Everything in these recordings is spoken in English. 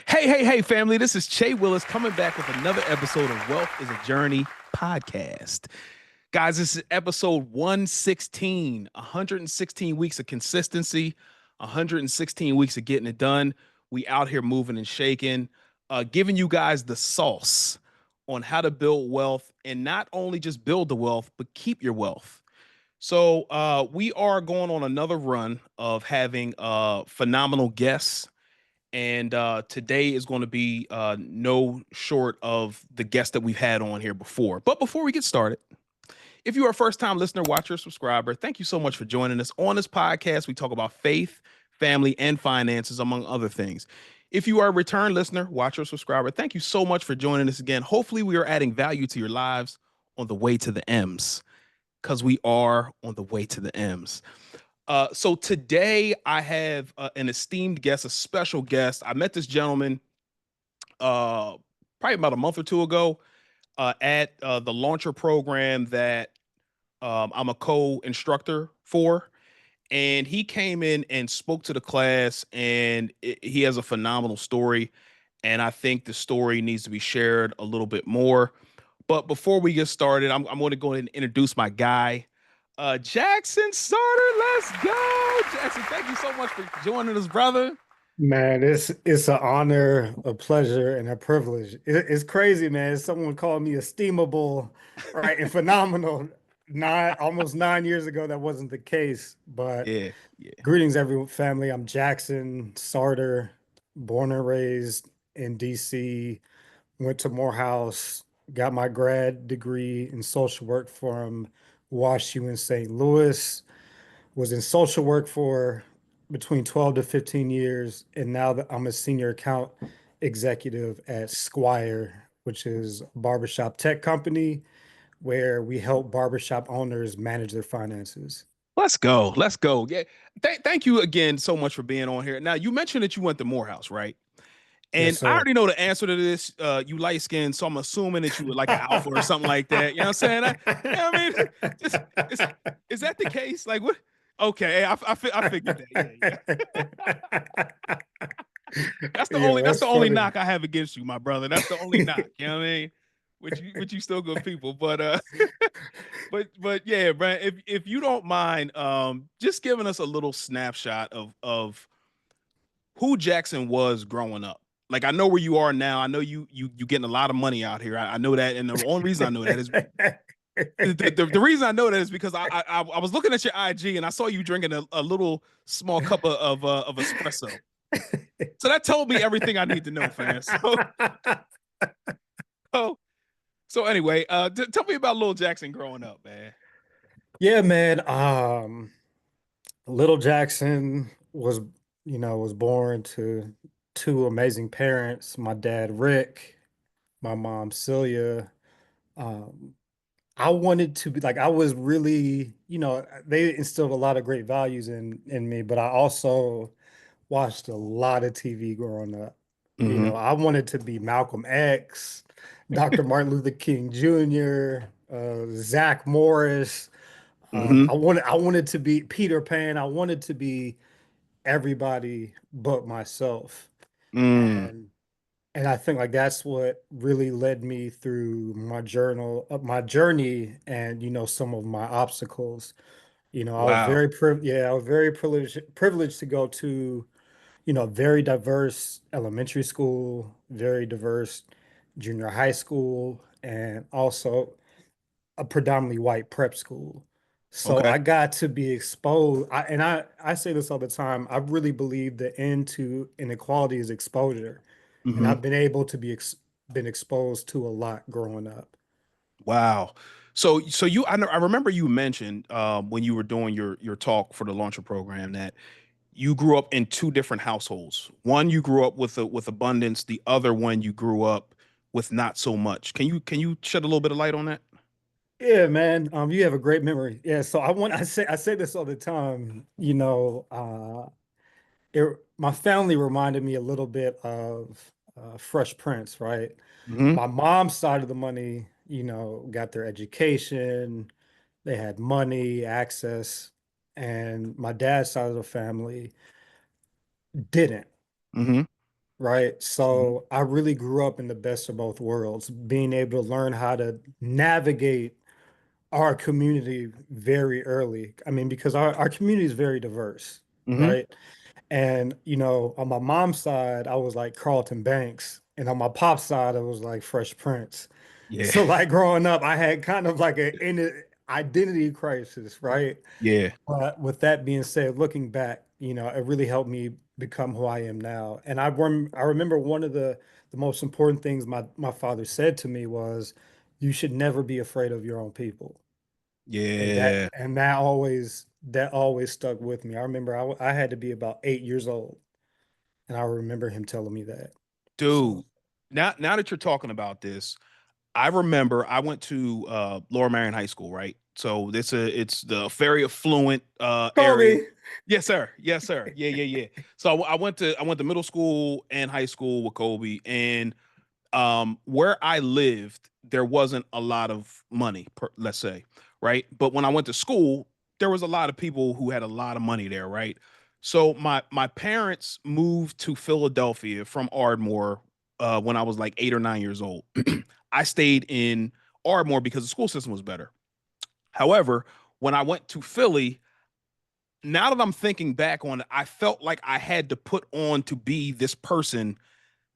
Hey, family. This is Che Willis coming back with another episode of Wealth is a Journey podcast. Guys, this is episode 116, 116 weeks of consistency, 116 weeks of getting it done. We out here moving and shaking, giving you guys the sauce on how to build wealth and not only just build the wealth, but keep your wealth. So we are going on another run of having phenomenal guests and today is going to be no short of the guests that we've had on here before. But before we get started, if you are a first time listener, watcher, subscriber, thank you so much for joining us. On this podcast, we talk about faith, family, and finances, among other things. If you are a return listener, watcher, subscriber, thank you so much for joining us again. Hopefully, we are adding value to your lives on the way to the M's because we are on the way to the M's. So today I have an esteemed guest, a special guest. I met this gentleman probably about a month or two ago at the launcher program that I'm a co-instructor for. And he came in and spoke to the class, and he has a phenomenal story. And I think the story needs to be shared a little bit more. But before we get started, I'm going to go ahead and introduce my guy, Jackson Sarter. Let's go, Jackson. Thank you so much for joining us, brother. Man, it's an honor, a pleasure, and a privilege. It's crazy, man. Someone called me esteemable, right, and phenomenal. Almost 9 years ago, that wasn't the case. But Yeah, yeah. greetings, every family. I'm Jackson Sarter, born and raised in DC. Went to Morehouse, got my grad degree in social work from WashU in St. Louis, was in social work for between 12 to 15 years, and now that I'm a senior account executive at Squire, which is a barbershop tech company where we help barbershop owners manage their finances. Let's go. Let's go. Yeah. Thank you again so much for being on here. Now, you mentioned that you went to Morehouse, right? Yes, And I sir. already know the answer to this. You light skinned, so I'm assuming that you were like an alpha or something like that. You know what I'm saying? You know what I mean? Just is that the case? Like what? Okay, I figured that. Yeah. Yo, That's that's the only funny. knock I have against you, my brother. That's the only knock. You know what I mean? Which you still good people, but but yeah, Brent. If you don't mind, just giving us a little snapshot of who Jackson was growing up. Like I know where you are now. I know you getting a lot of money out here. I know that, and the only reason I know that is the reason I know that is because I was looking at your IG and I saw you drinking a little small cup of espresso. So that told me everything I need to know, fam. So so anyway, tell me about Lil Jackson growing up, man. Yeah, man. Little Jackson was born to two amazing parents, my dad Rick, my mom Celia. Um, I wanted to be like I was really, they instilled a lot of great values in me, but I also watched a lot of TV growing up. Mm-hmm. I wanted to be Malcolm X, Dr. Martin Luther King Jr., Zach Morris. Mm-hmm. I wanted to be Peter Pan. I wanted to be everybody but myself. Mm. And and I think like that's what really led me through my journey and some of my obstacles. Wow. I was very privileged to go to, very diverse elementary school, very diverse junior high school, and also a predominantly white prep school. So Okay. I got to be exposed. I say this all the time. I really believe the end to inequality is exposure, and Mm-hmm. I've been able to been exposed to a lot growing up. Wow. So I remember you mentioned when you were doing your talk for the launcher program that you grew up in two different households. One you grew up with abundance, the other one you grew up with not so much. Can you shed a little bit of light on that? Yeah, man. You have a great memory. Yeah. So I say this all the time. My family reminded me a little bit of Fresh Prince, right? Mm-hmm. My mom's side of the money, got their education, they had money, access, and my dad's side of the family didn't. Mm-hmm. right? Mhm. So I really grew up in the best of both worlds, being able to learn how to navigate our community very early. I mean, because our community is very diverse, Mhm. right? And, on my mom's side, I was like Carlton Banks. And on my pop's side, I was like Fresh Prince. Yeah. So, like, growing up, I had kind of like an identity crisis, right? Yeah. But with that being said, looking back, it really helped me become who I am now. And I remember one of the most important things my father said to me was, you should never be afraid of your own people. And Yeah. that always stuck with me. I remember I had to be about 8 years old, and I remember him telling me that. Dude, So now that you're talking about this, I remember I went to Lower Marion High School, right? So it's the very affluent area. Kobe. Yes, sir. Yes, sir. Yeah, yeah, yeah. So I went to middle school and high school with Kobe, and where I lived, there wasn't a lot of money, let's say, right? But when I went to school, there was a lot of people who had a lot of money there, right? So my parents moved to Philadelphia from Ardmore when I was like 8 or 9 years old. I stayed in Ardmore because the school system was better. However, when I went to Philly, now that I'm thinking back on it, I felt like I had to put on to be this person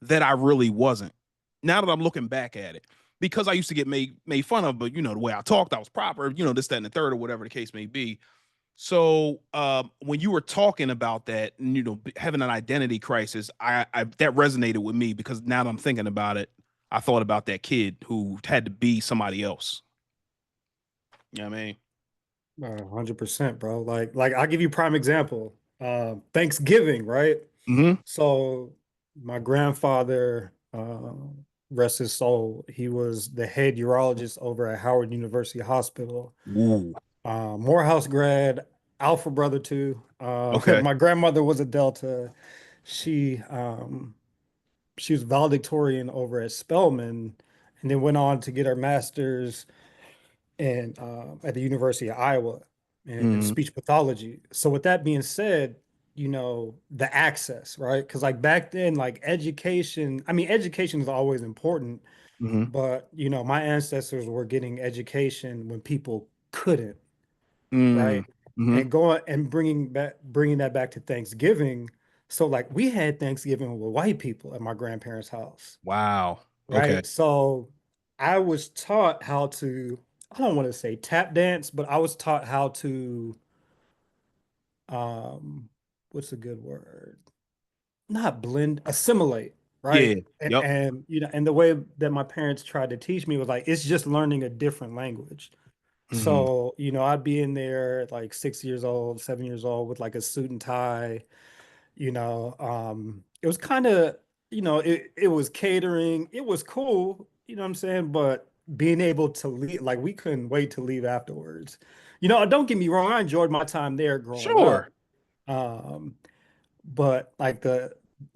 that I really wasn't. Now that I'm looking back at it, because I used to get made fun of, but the way I talked, I was proper, this, that, and the third, or whatever the case may be. So when you were talking about that, and, having an identity crisis, I that resonated with me because now that I'm thinking about it, I thought about that kid who had to be somebody else. You know what I mean? 100%, bro. Like I'll give you prime example. Thanksgiving, right? Mm-hmm. So my grandfather, rest his soul, he was the head urologist over at Howard University Hospital. Ooh. Morehouse grad, Alpha brother too. Okay. My grandmother was a Delta. She um, she was valedictorian over at Spelman, and then went on to get her master's in at the University of Iowa in Mm-hmm. speech pathology. So with that being said, the access, right? Because like back then, like education, I mean, education is always important, Mm-hmm. but my ancestors were getting education when people couldn't, right? Mm-hmm. And going and bringing that back to Thanksgiving. So like we had Thanksgiving with white people at my grandparents' house, Wow. Okay. right? So I was taught how to, I don't want to say tap dance, but I was taught how to, um, what's a good word? Not blend, assimilate, right? Yeah. Yep. And the way that my parents tried to teach me was like, it's just learning a different language. Mm-hmm. So, I'd be in there at like 6 years old, 7 years old with like a suit and tie. It was kind of, it was catering. It was cool, you know what I'm saying? But being able to leave, like we couldn't wait to leave afterwards. Don't get me wrong, I enjoyed my time there growing Sure. up. Um, but like the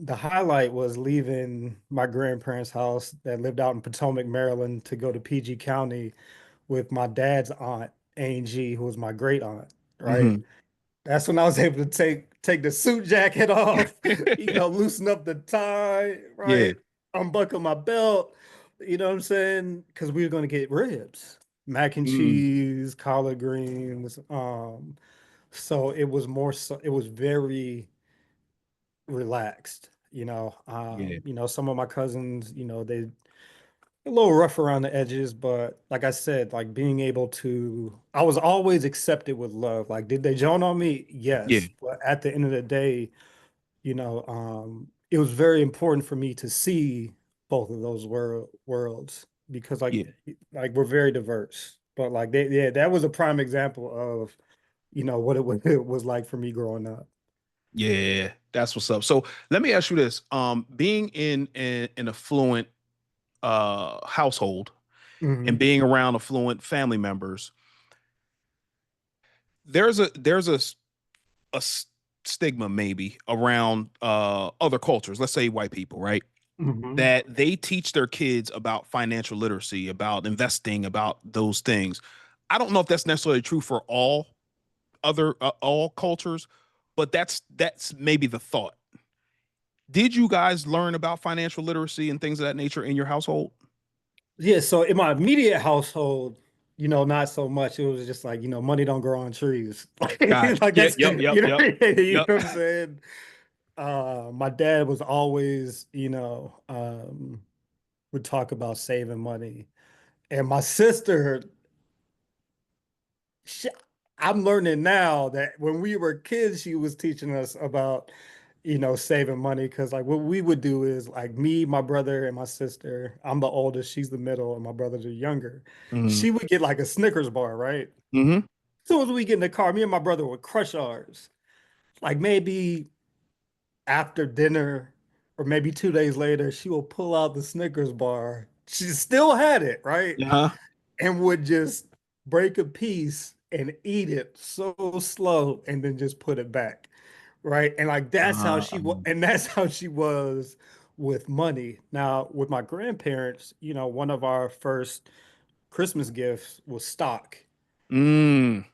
highlight was leaving my grandparents' house that lived out in Potomac, Maryland, to go to PG County with my dad's aunt, Angie, who was my great aunt, right? Mm-hmm. That's when I was able to take the suit jacket off, loosen up the tie, Yeah. right? Unbuckle my belt, you know what I'm saying? Because we were going to get ribs, mac and Mm. cheese, collard greens. So it was very relaxed, Yeah. some of my cousins, they a little rough around the edges, but like I said, like being able to, I was always accepted with love. Like, did they joan on me? Yeah. Yes. But at the end of the day, it was very important for me to see both of those worlds because Yeah. like we're very diverse. But like yeah, that was a prime example of, what it was like for me growing up. Yeah. That's what's up. So let me ask you this. Being in an affluent household and Hmm. being around affluent family members, there's a stigma maybe around other cultures, let's say white people, right? Hmm. That they teach their kids about financial literacy, about investing, about those things. I don't know if that's necessarily true for all cultures, but that's maybe the thought. Did you guys learn about financial literacy and things of that nature in your household? Yeah, so in my immediate household, not so much. It was just like, money don't grow on trees. Got it. Like Yeah, that's, yep, yep, yep, you know yep. what I'm saying? My dad was always, would talk about saving money. And my sister, she, I'm learning now that when we were kids, she was teaching us about, saving money. Cause like what we would do is like me, my brother, and my sister, I'm the oldest, she's the middle, and my brothers are younger. Mm-hmm. She would get like a Snickers bar, right? Mm-hmm. As soon as we get in the car, me and my brother would crush ours. Like maybe after dinner or maybe 2 days later, she will pull out the Snickers bar. She still had it, right? Uh-huh. And would just break a piece and eat it so slow and then just put it back, right? And like that's how Uh, she was, and that's how she was with money. Now, with my grandparents, one of our first Christmas gifts was stock, mm.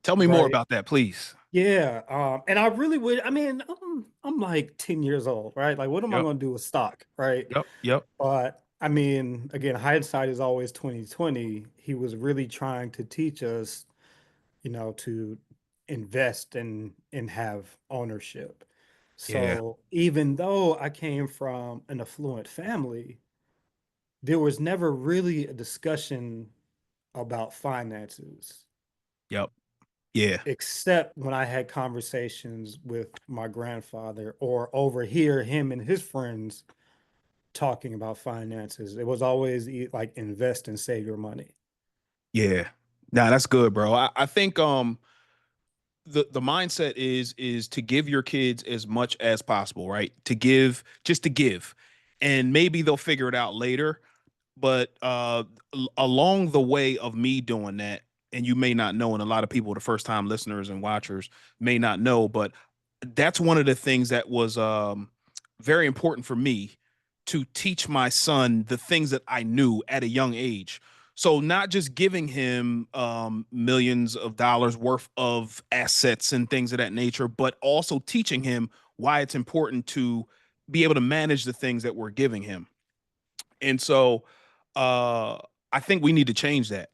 Tell me more right? about that, please. Yeah, and I really would. I mean, I'm like 10 years old, right? Like, what am I Yep, going to do with stock, right? yep, yep. But I mean, again, hindsight is always 2020. He was really trying to teach us, to invest and have ownership. Yeah, So even though I came from an affluent family, there was never really a discussion about finances, yep, yeah, except when I had conversations with my grandfather or overhear him and his friends talking about finances. It was always like invest and save your money. yeah. Nah, that's good, bro. I think the mindset is to give your kids as much as possible, right? To give, just to give. And maybe they'll figure it out later. But along the way of me doing that, and you may not know, and a lot of people, the first time listeners and watchers may not know, but that's one of the things that was very important for me to teach my son the things that I knew at a young age. So not just giving him millions of dollars worth of assets and things of that nature, but also teaching him why it's important to be able to manage the things that we're giving him. And so I think we need to change that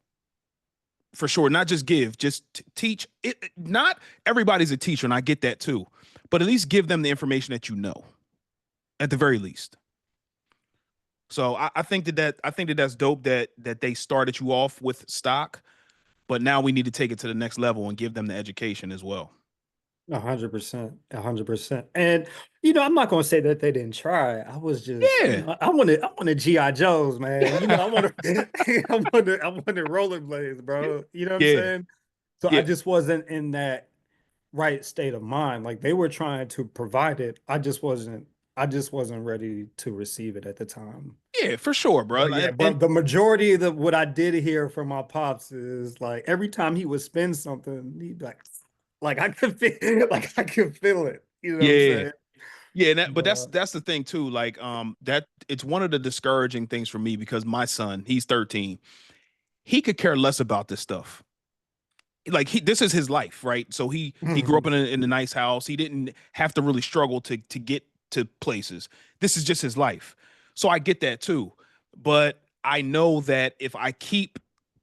for sure. Not just give, just teach it. Not everybody's a teacher, and I get that too, but at least give them the information that you know at the very least. So I think I think that that's dope that they started you off with stock, but now we need to take it to the next level and give them the education as well. 100%, 100%. And I'm not gonna say that they didn't try. I was just, Yeah, I wanted GI Joes, man. I wanted, I wanted rollerblades, bro. You know what I'm yeah, saying? So I yeah, just wasn't in that right state of mind. Like they were trying to provide it. I just wasn't ready to receive it at the time. yeah, for sure, bro. But yeah, And but the majority of what I did hear from my pops is like every time he would spend something, he'd be like I could feel, like I could feel it. You know what I'm yeah, saying? yeah, and but But that's the thing too. Like that it's one of the discouraging things for me because my son, he's 13. He could care less about this stuff. Like this is his life, right? So he grew up mhm. in a nice house. He didn't have to really struggle to get to places. This is just his life. So I get that too. But I know that if I keep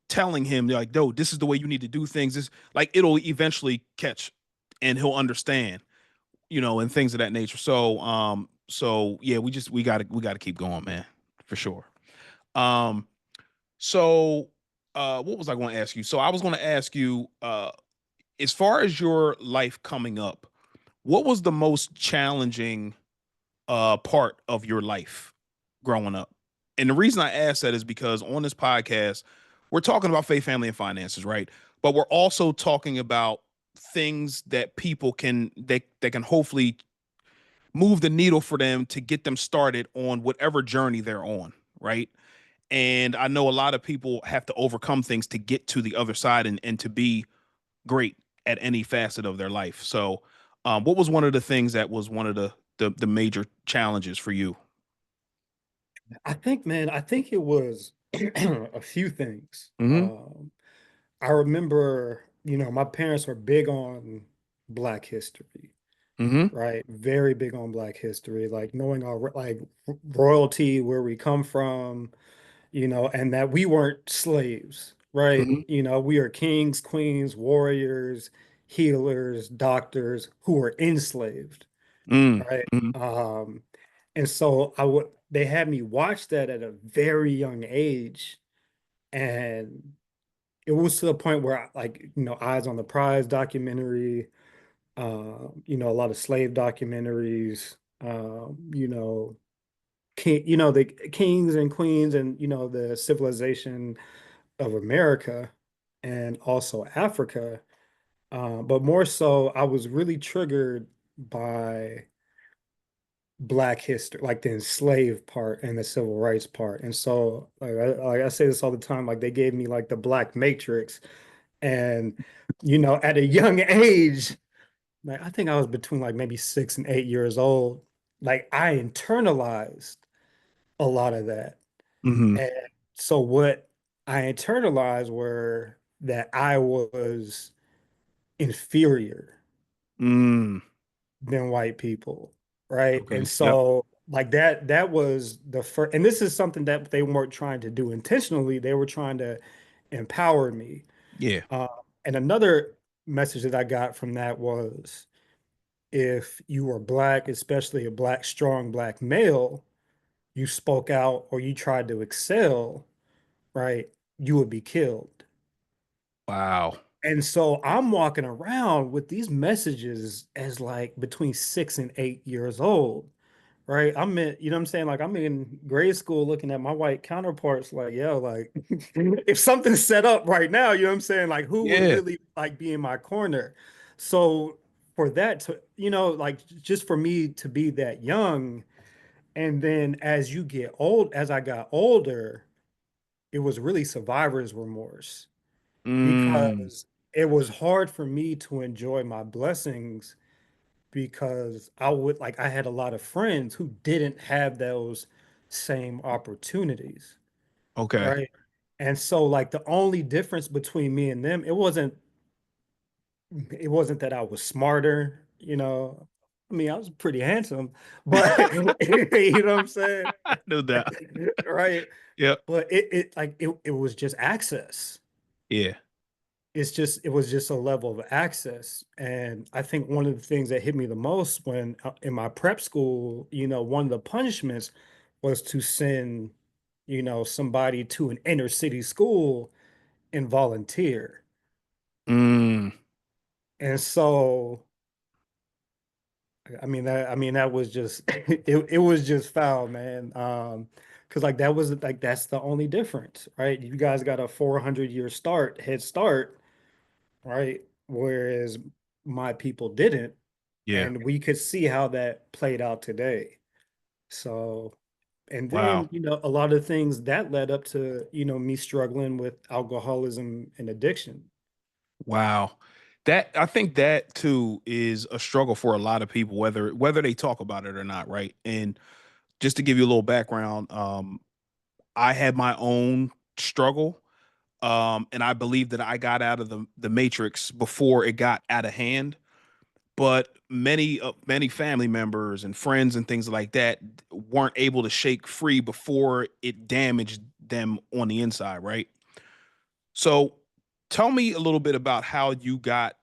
telling him like, no, this is the way you need to do things, this like it'll eventually catch and he'll understand, and things of that nature. So yeah, we gotta keep going, man, for sure. Um, so what was I going to ask you? So I was going to ask you, as far as your life coming up, what was the most challenging part of your life growing up? And the reason I ask that is because on this podcast, we're talking about faith, family, and finances, right? But we're also talking about things that people they can hopefully move the needle for them to get them started on whatever journey they're on, right? And I know a lot of people have to overcome things to get to the other side and to be great at any facet of their life. So, what was one of the things that was one of the major challenges for you? I think, man, I think it was a few things. Hmm. I remember, my parents were big on Black history. Mm-hmm. right? Very big on Black history, like knowing our like royalty, where we come from, and that we weren't slaves, right? Mm-hmm. We are kings, queens, warriors, healers, doctors who were enslaved, right? Mm-hmm. And so they had me watch that at a very young age, and it was to the point where like, Eyes on the Prize documentary, a lot of slave documentaries, the kings and queens and the civilization of America and also Africa. But more so, I was really triggered by Black history, like the enslaved part and the civil rights part. And so, like I say this all the time, like they gave me like the Black Matrix, and at a young age, like I think I was between like maybe 6 and 8 years old, like I internalized a lot of that. Mm-hmm. And so what I internalized were that I was inferior Mm. than white people, right? And Okay. Yep. so like that was the first, and this is something that they weren't trying to do intentionally. They were trying to empower me. Yeah. Uh, and another message that I got from that was if you were Black, especially a Black, strong Black male, you spoke out or you tried to excel, right? You would be killed. Wow. And so I'm walking around with these messages as like between 6 and 8 years old, right? You know what I'm saying? Like I'm in grade school looking at my white counterparts, like, yo, like if something's set up right now, you know what I'm saying? Like who would Yeah. really like be in my corner? So for that to, like just for me to be that young, and then as I got older, it was really survivor's remorse Mm. because it was hard for me to enjoy my blessings because I had a lot of friends who didn't have those same opportunities, Okay. right? And so like the only difference between me and them, it wasn't that I was smarter, I mean, I was pretty handsome, but you know what I'm saying? No doubt. Right? Yep. But it was just access. Yeah. It was just a level of access. And I think one of the things that hit me the most when in my prep school, one of the punishments was to send, somebody to an inner city school and volunteer. Mm. And so, that was just it was just foul, man. Because like that was like that's the only difference, right? You guys got a 400-year head start, right? Whereas my people didn't. Yeah. And we could see how that played out today. So, and Wow. then, a lot of things that led up to, me struggling with alcoholism and addiction. Wow. That I think that too is a struggle for a lot of people, whether they talk about it or not, right? And just to give you a little background, I had my own struggle. And I believe that I got out of the matrix before it got out of hand. But many family members and friends and things like that weren't able to shake free before it damaged them on the inside, right? So tell me a little bit about how you got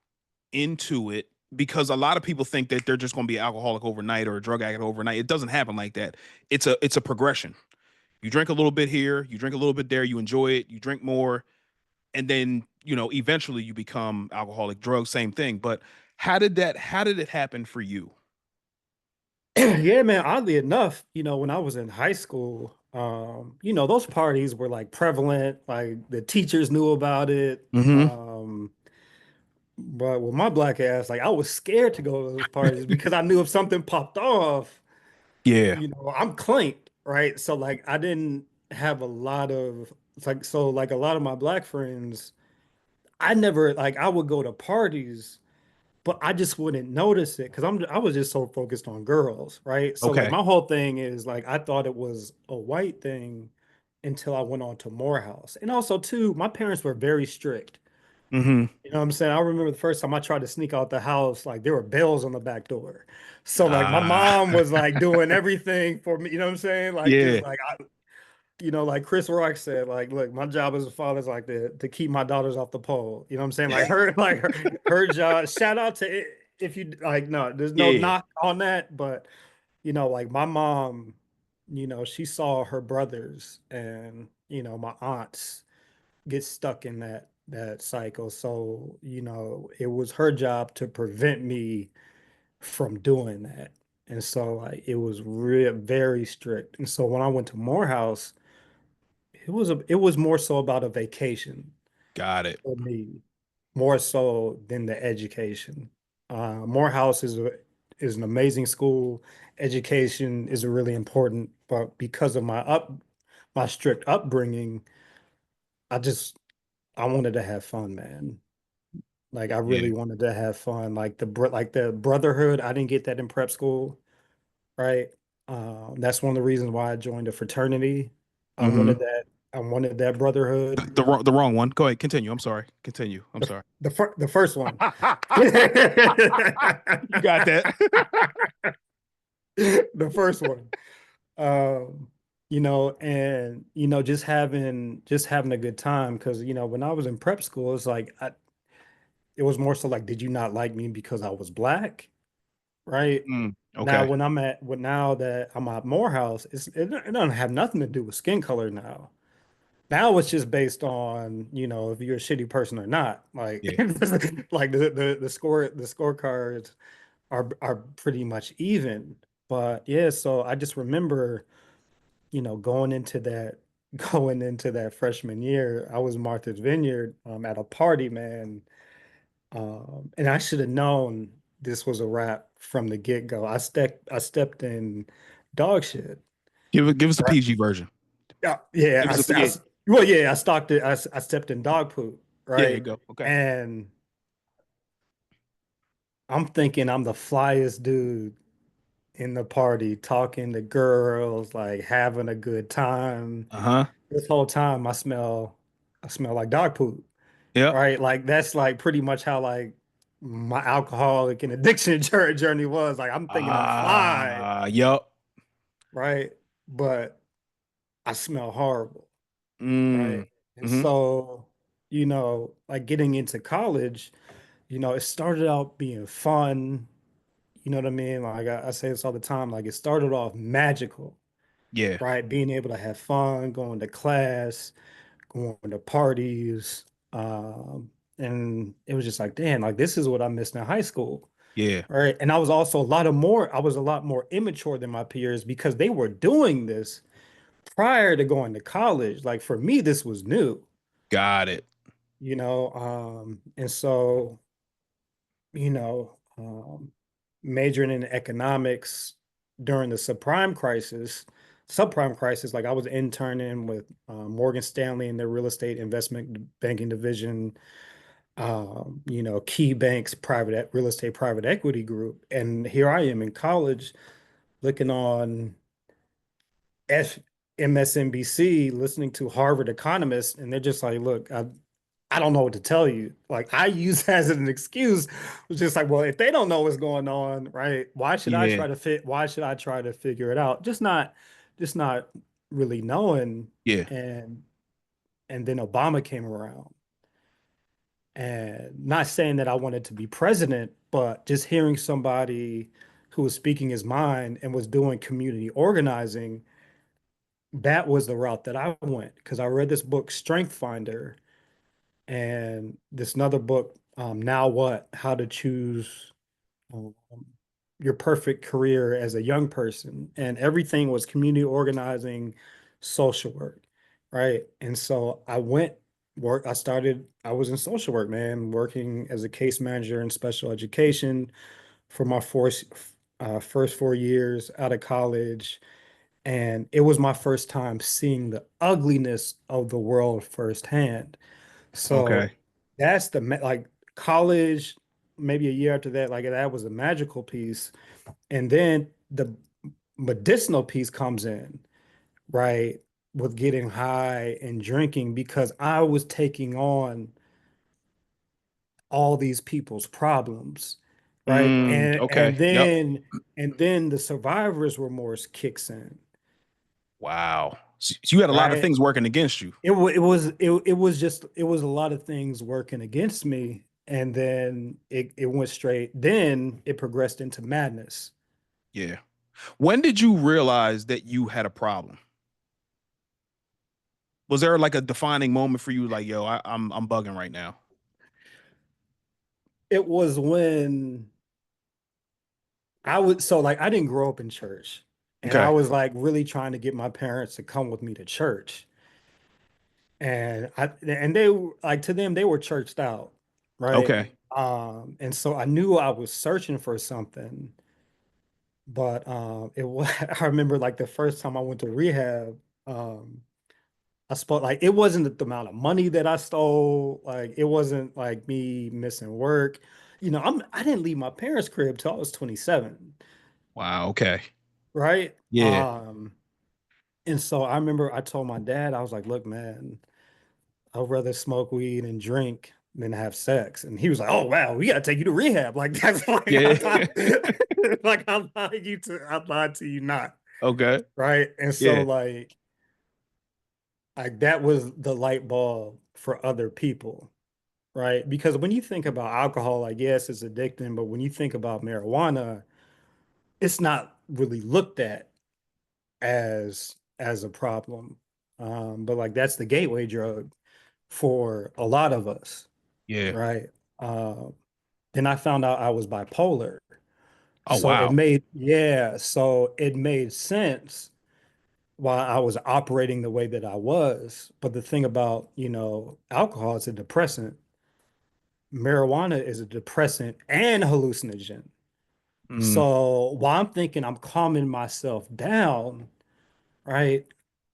into it, because a lot of people think that they're just going to be an alcoholic overnight or a drug addict overnight. It doesn't happen like that. It's a progression. You drink a little bit here, you drink a little bit there, you enjoy it, you drink more, and then eventually you become alcoholic. Drugs, same thing. But how did it happen for you? Yeah, man, oddly enough, when I was in high school, those parties were like prevalent, like the teachers knew about it. Mm-hmm. But with my Black ass, like I was scared to go to those parties because I knew if something popped off, Yeah. I'm claimed, right? So like I didn't have a lot of it's like so like a lot of my Black friends, I never like I would go to parties, but I just wouldn't notice it because I was just so focused on girls, right? So like Okay. my whole thing is like I thought it was a white thing until I went on to Morehouse. And also too, my parents were very strict. Hmm. You know what I'm saying? I remember the first time I tried to sneak out the house, like there were bells on the back door. So like my Ah, mom was like doing everything for me, you know what I'm saying? Like yeah, just like like Chris Rock said, like, look, my job as a father is like to keep my daughters off the pole. You know what I'm saying? Like her job, shout out to it if you like no, there's no yeah, knock on that, but like my mom, she saw her brothers and my aunts get stuck in that cycle. So, it was her job to prevent me from doing that. And so like it was real very strict. And so when I went to Morehouse, it was more so about a vacation got it. for me, more so than the education. Morehouse is an amazing school. Education is really important, but because of my strict upbringing, I just I wanted to have fun, man. Like I Yeah. really wanted to have fun. Like the brotherhood, I didn't get that in prep school, right? That's one of the reasons why I joined a fraternity. I Hmm. wanted that. I wanted that brotherhood. The wrong one. Go ahead. Continue. I'm sorry. Continue. I'm sorry. The first one. You got that. The first one. Um, and just having a good time because when I was in prep school, it was more so like, did you not like me because I was black? Right? Now Okay. now that I'm at Morehouse, it doesn't have nothing to do with skin color now. Now it's just based on, if you're a shitty person or not. Like Yeah. like the scorecards are pretty much even. But yeah, so I just remember, going into that going into that freshman year, I was Martha's Vineyard at a party, man. And I should have known this was a wrap from the get-go. I stepped in dog shit. Give us the Right. PG version. Yeah, yeah. Give us a I, yeah. well, yeah. I stalked it. I stepped in dog poop, Yeah. You right? go. Okay. And I'm thinking I'm the flyest dude in the party, talking to girls, like having a good time. Uh-huh. This whole time, I smell like dog poop, Yep. right? Like that's like pretty much how like my alcoholic and addiction journey was. Like I'm thinking I'm fly, Yep. right? But I smell horrible, right? Mm. And Hmm. so, like getting into college, it started out being fun. You know what I mean? Like I say this all the time. Like it started off magical, Yeah. right? Being able to have fun, going to class, going to parties. And it was just like, damn, like this is what I missed in high school. Yeah. Right. And I was a lot more immature than my peers because they were doing this prior to going to college. Like for me, this was new, Got it. and so, majoring in economics during the subprime crisis, like I was interning with Morgan Stanley in their real estate investment banking division, Key Bank's real estate private equity group. And here I am in college looking on F MSNBC, listening to Harvard economists, and they're just like, look, I don't know what to tell you. Like I use that as an excuse. It's just like, well, if they don't know what's going on, right? Yeah. Why should I try to figure it out? Just not really knowing. Yeah. And then Obama came around. And not saying that I wanted to be president, but just hearing somebody who was speaking his mind and was doing community organizing, that was the route that I went because I read this book, Strength Finder, and this another book, Now What? How to Choose um, Your Perfect Career as a Young Person. And everything was community organizing, social work, right? And so I was in social work, man, working as a case manager in special education for my first 4 years out of college. And it was my first time seeing the ugliness of the world firsthand. So Okay. that's like college, maybe a year after that, like that was a magical piece. And then the medicinal piece comes in, right? With getting high and drinking because I was taking on all these people's problems, right? And Okay. Yep. and then the survivor's remorse kicks in, Wow. So you had a lot of right? things working against you. It was a lot of things working against me, and then it went straight. Then it progressed into madness. Yeah. When did you realize that you had a problem? Was there like a defining moment for you, like, yo, I'm bugging right now? It was when I was so like I didn't grow up in church, and I Okay. was like really trying to get my parents to come with me to church. And they like to them they were churched out, right? Okay. And so I knew I was searching for something, but it was I remember like the first time I went to rehab, I spoke like it wasn't the amount of money that I stole, like it wasn't like me missing work. I didn't leave my parents' crib till I was 27, Wow. Okay. right? Yeah. And so I remember I told my dad, I was like, look, man, I'd rather smoke weed and drink than have sex. And he was like, oh wow, we gotta take you to rehab. Like that's like Yeah. I'm not like I lied to you not. Okay. Right. And so Yeah. like that was the light bulb for other people. Right. Because when you think about alcohol, like yes, it's addicting, but when you think about marijuana, it's not really looked at as a problem. But like that's the gateway drug for a lot of us, Yeah. right? Uh, then I found out I was bipolar. Oh wow. So it made sense why I was operating the way that I was. But the thing about, alcohol is a depressant. Marijuana is a depressant and hallucinogen. Mm, So while I'm thinking I'm calming myself down, right?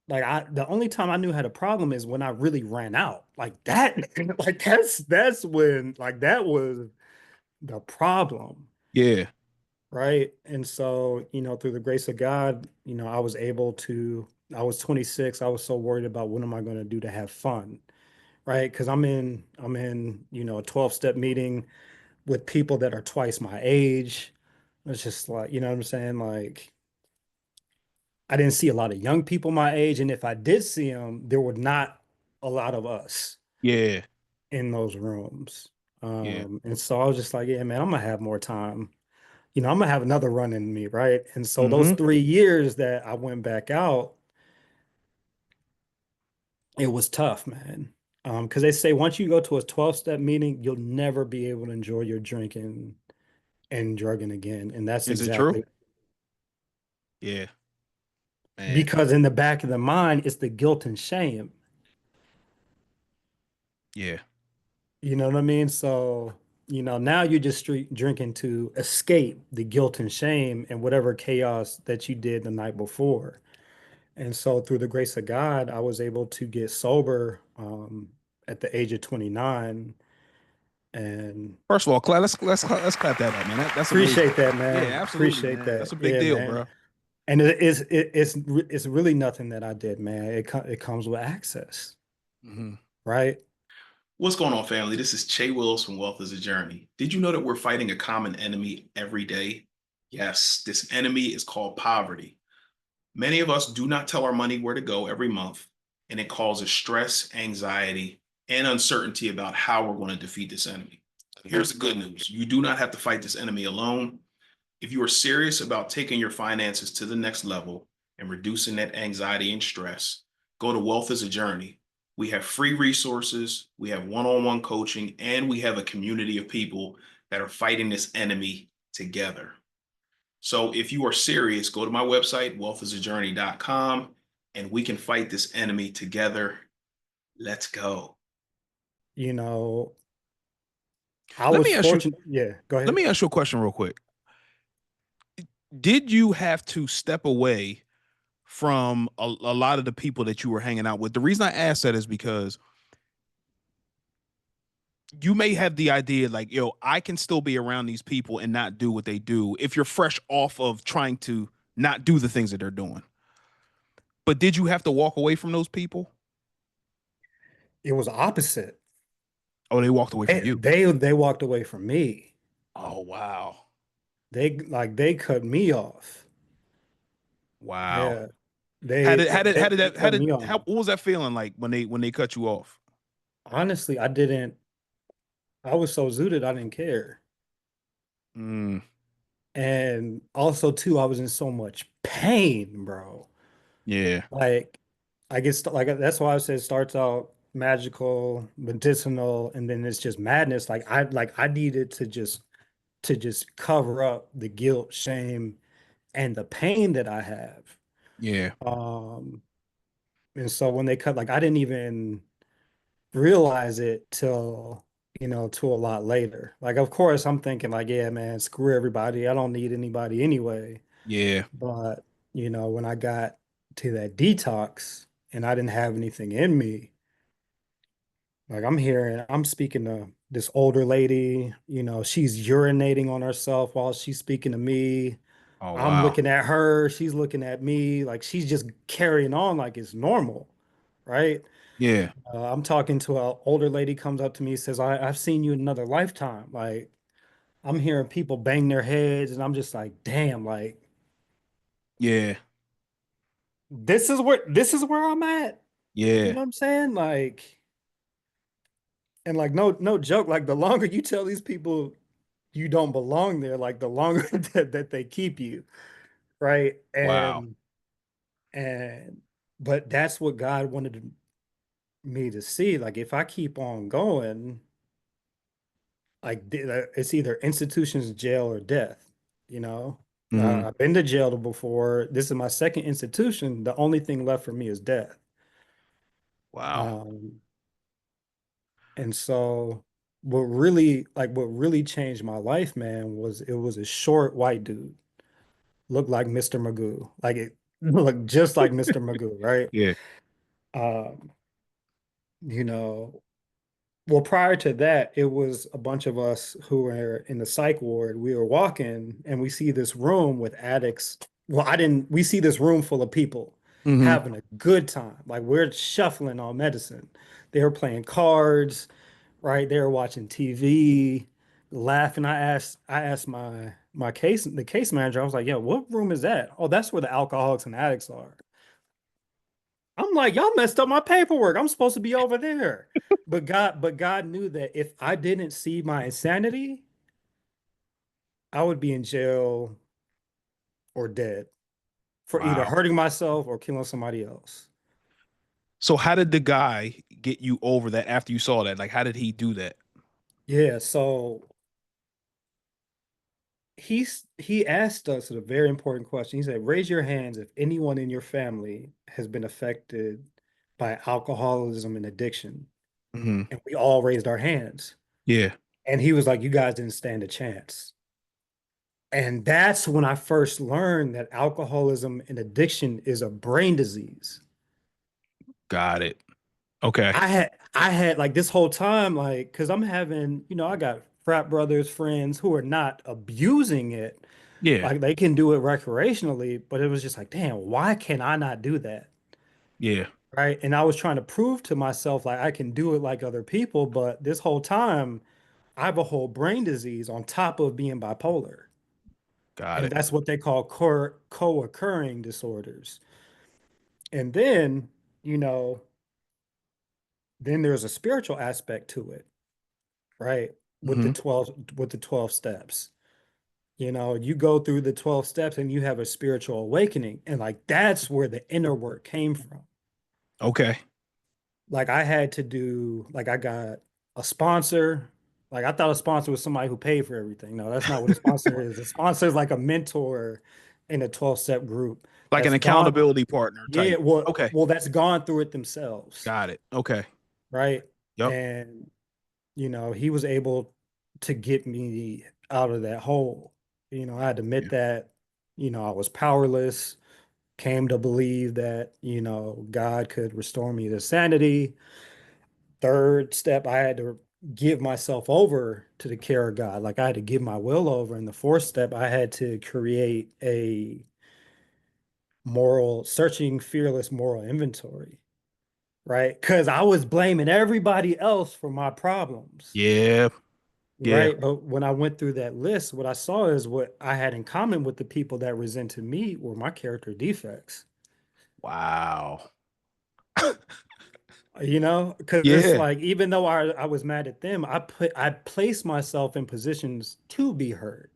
Like the only time I knew I had a problem is when I really ran out. Like that, like that's when like that was the problem, yeah. right? And so, through the grace of God, I was 26. I was so worried about what am I going to do to have fun, right? Because I'm in, a 12-step meeting with people that are twice my age. It's just like, you know what I'm saying? Like I didn't see a lot of young people my age, and if I did see them, there were not a lot of us Yeah. in those rooms. Yeah. And so I was just like, yeah, man, I'm gonna have more time. I'm gonna have another run in me, right? And so those Hmm. 3 years that I went back out, it was tough, man. Because they say once you go to a 12-step meeting, you'll never be able to enjoy your drinking and drugging again. And that's Is it true? exactly Yeah, man. because in the back of the mind, it's the guilt and shame. Yeah. You know what I mean? So, now you're just drinking to escape the guilt and shame and whatever chaos that you did the night before. And so, through the grace of God, I was able to get sober at the age of 29. And First of all, let's clap that up, man. That's amazing. appreciate that, Yeah, man. absolutely, Appreciate man. That's that. a big Yeah, deal, man. bro. And it's really nothing that I did, man. It comes with access, Hmm. right? What's going on, family? This is Che Wills from Wealth is a Journey. Did you know that we're fighting a common enemy every day? Yes, this enemy is called poverty. Many of us do not tell our money where to go every month, and it causes stress, anxiety, and uncertainty about how we're going to defeat this enemy. Here's the good news: you do not have to fight this enemy alone. If you are serious about taking your finances to the next level and reducing that anxiety and stress, go to Wealth is a Journey. We have free resources, we have one on one coaching, and we have a community of people that are fighting this enemy together. So if you are serious, go to my website, wealthisajourney.com, and we can fight this enemy together. Let's go. You know, I Let was me ask you, fortunate. Yeah, go let ahead. me ask you a question real quick. Did you have to step away from a lot of the people that you were hanging out with? The reason I ask that is because you may have the idea like, yo, I can still be around these people and not do what they do if you're fresh off of trying to not do the things that they're doing. But did you have to walk away from those people? It was opposite. Oh, they walked away from you. They walked away from me. Oh, wow. They cut me off. Wow. Yeah. They cut me off. what was that feeling like when they cut you off? Honestly, I was so zooted, I didn't care. Mm, And also too, I was in so much pain, bro. yeah. Like I get like that's why I said it starts out magical, medicinal, and then it's just madness. Like I needed to just cover up the guilt, shame, and the pain that I have. Yeah. Um, and so when they cut, like I didn't even realize it till, till a lot later. Like, of course, I'm thinking like, yeah, man, screw everybody. I don't need anybody anyway. Yeah. But, when I got to that detox and I didn't have anything in me, like I'm speaking to this older lady, she's urinating on herself while she's speaking to me. Oh, I'm wow. looking at her, she's looking at me, like she's just carrying on like it's normal, right? Yeah. I'm talking to an older lady comes up to me, says, I've seen you in another lifetime. Like I'm hearing people bang their heads, and I'm just like, damn, like Yeah. this is where I'm at. You Yeah. know what I'm saying? Like, and like no joke, like the longer you tell these people you don't belong there, like the longer that they keep you, right? Wow. And but that's what God wanted me to see. Like if I keep on going, like it's either institutions, jail, or death. You know, Hmm. I've been to jail before. This is my second institution. The only thing left for me is death. Wow. Um, and so what really changed my life, man, was it was a short white dude, looked like Mr. Magoo, like it looked just like Mr. Magoo, right? Yeah. Um, you know, Well, prior to that, it was a bunch of us who were in the psych ward. We were walking and we see this room with addicts. Well, I didn't, we see this room full of people Hmm. having a good time. Like we're shuffling on medicine. They were playing cards, right? They were watching TV, laughing. I asked the case manager, I was like, yo, what room is that? Oh, that's where the alcoholics and addicts are. I'm like, y'all messed up my paperwork. I'm supposed to be over there. But God knew that if I didn't see my insanity, I would be in jail or dead for either Wow. hurting myself or killing somebody else. So how did the guy get you over that after you saw that? Like, how did he do that? Yeah, so he asked us a very important question. He said, raise your hands if anyone in your family has been affected by alcoholism and addiction. Hmm. And we all raised our hands. Yeah. And he was like, you guys didn't stand a chance. And that's when I first learned that alcoholism and addiction is a brain disease. Got it. Okay. I had like this whole time, like, because I'm having, I got frat brothers, friends who are not abusing it. Yeah. Like they can do it recreationally, but it was just like, damn, why can I not do that? Yeah. Right. And I was trying to prove to myself like I can do it like other people, but this whole time I have a whole brain disease on top of being bipolar. Got And it. that's what they call co-occurring disorders. And then, you know, then there's a spiritual aspect to it, right? With the Hmm. 12 steps. You go through the 12 steps and you have a spiritual awakening. And like that's where the inner work came from. Okay. Like I had to do, like I got a sponsor. Like I thought a sponsor was somebody who paid for everything. No, that's not what a sponsor is. A sponsor is like a mentor in a 12-step group Like an that's gone. accountability partner Yeah, type. well, Okay. well, that's gone through it themselves, Got it. Okay. right? Yep. And he was able to get me out of that hole. I had to admit Yeah. that, I was powerless, came to believe that, God could restore me to sanity. Third step, I had to give myself over to the care of God. Like I had to give my will over. And the fourth step, I had to create a searching, fearless moral inventory. right? Because I was blaming everybody else for my problems, Yeah. Yeah. right? But when I went through that list, what I saw is what I had in common with the people that resented me were my character defects. Wow. Because it's Yeah. like even though I was mad at them, I placed myself in positions to be heard,